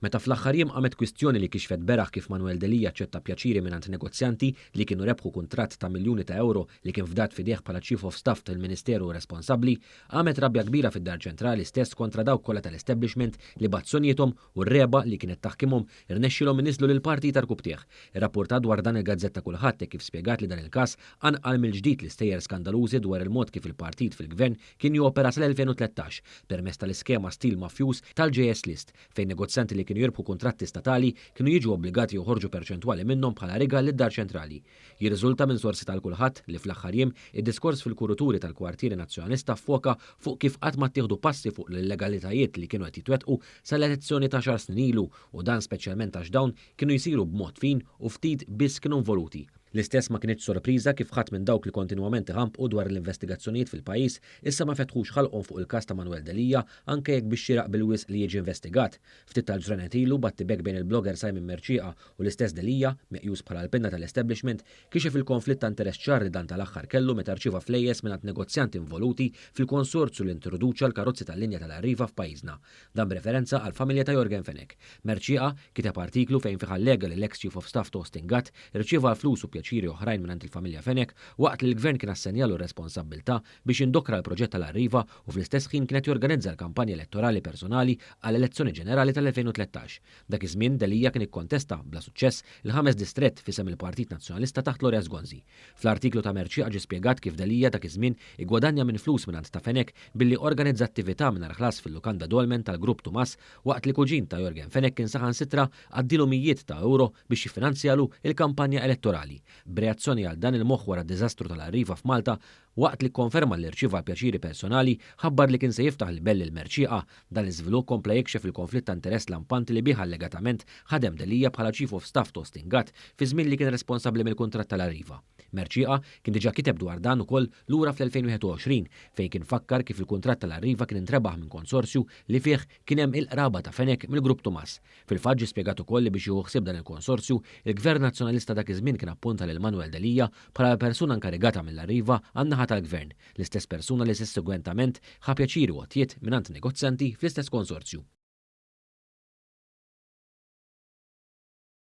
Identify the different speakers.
Speaker 1: Meta fl-aħħar jiem qamet kwistjoni li kixfet beraħ kif Manuel Delija ċetta pjaċiri mingħand negozjanti li kienu rebħu kuntratt ta' miljuni ta' euro li kien fdat fidejh bħala Chief of Staff tal-Ministeru responsabbli, qamet rabja kbira fid-Dar Ċentrali stess kontra dawk kollha tal-establishment li bazzonjithom u r-reba li kienet taħkimhom irnexxilhom iniżlu lil parti tarkub tiegħ. Ir-rapportat dwar dan il-Gazzetta Kulħadd kif spjegat li dan il-każ anqal mill-ġdid l-istejjer skandalużi dwar il-mod kif il-partit fil-gvern kien jopera sal-2013 permezz tal-iskema stil mafjuż tal-JS List fejn negozjanti li kienu jirbħu kontratti statali kienu jiġu obbligati joħorġu perċentwali minnhom bħala rigal lid-Dar Ċentrali. Jirriżulta minn sorsi tal-kulħadd li fl-aħħar jiem id-diskors fil-kuruturi tal-Kwartieri Nazzjonalista ffoka fuq kif qatt ma ttieħdu passi fuq l-illegalitajiet li kienu qed jitwettqu sal-elezzjoni ta' xahar snin ilu u dan speċjalment għax dawn kienu jsiru b'mod fin u ftit biss kienu involuti. L-istess ma kienx sorpriża kif ħadd minn dawk li kontinwament iħampqu dwar l-investigazzjonijiet fil-pajjiż issa ma fetħux ħalqhom fuq il-każ ta' Manuel Delija anke jekk biex xieraq bil-wisq li jiġi investigat. Ftit tal-ġranet ilu battibek bejn il-blogger Simon Merċieqa u l-istess Delija, meqjus bħala l-pinna tal-establishment, kixef il-konflitt ta' interess ċar li dan tal-aħħar kellu meta rċieva flejjes mingħand negozjanti involuti fil-konsorzju li introduċa l-karozzi tal-linja tal-Arriva f'pajjiżna. Dan b'referenza għal familja ta' Jorgen Fenek. Merċieqa kiteb artiklu fejn fih allega li l-ex Chief of Staff Tostin Gatt irċieva flus ċiri oħrajn minn il-familja Fenek waqt li l-gvern kien assenjalu r-responsabbiltà biex indokra l-proġett tal-Arriva u fl-istess ħin kienet jorganizza l-kampanja elettorali personali għall-elezzjoni ġenerali tal-2013. Dak iż-żmien Delija kien ikkontesta bla suċċess il-5 distrett fisem il-Partit Nazzjonalista taħt Lorea Sgonzi. Fl-artiklu ta' Merċieqa ġie spjegat kif Delija dak iż-żmien igwadanja minn flus minn ta' Fenek billi organizza attività mingħajr ħlas fil-lukanda Dolmen tal-Grupp Tumas waqt li kuġin ta' Jorgen Fenek kien saħansitra għaddilu mijiet ta' euro biex jiffinanzjalu il-kampanja elettorali. Reazzjoni għal dan il-moħħ wara d-diżastru tal-Arriva f'Malta waqt li konferma li rċieva pjaċiri personali ħabbar li kien se jiftaħ il-bell il-Merċieqa dan l-iżvilupp kompla jikxef il-konflitt ta' interess lampanti li bih allegatament ħadem Delija bħala Chief of Staff Tostin Gatt fi żmien li kien responsabbli mill-kuntratt tal-Arriva. Merċieqa kien diġà kiteb dwar dan ukoll lura fl-2021 fejn kien fakkar kif il-kuntratt tal-Arriva kien intrebaħ minn konsorzju li fih kien hemm il-qraba ta' Fenek mill-Grupp Tumas. Fil-fatt ġie spjegat ukoll li biex jieħu ħsieb dan il-konsorzju, il-Gvern Nazzjonalista dak iż-żmien kien appunta lil Manuel Delija bħala persuna inkarigata mill-Arriva għan-naħa tal-Gvern, l-istess persuna li sessegwentament ħa pjaċiri u għotjiet mingħand negozjanti fl-istess konsorzju.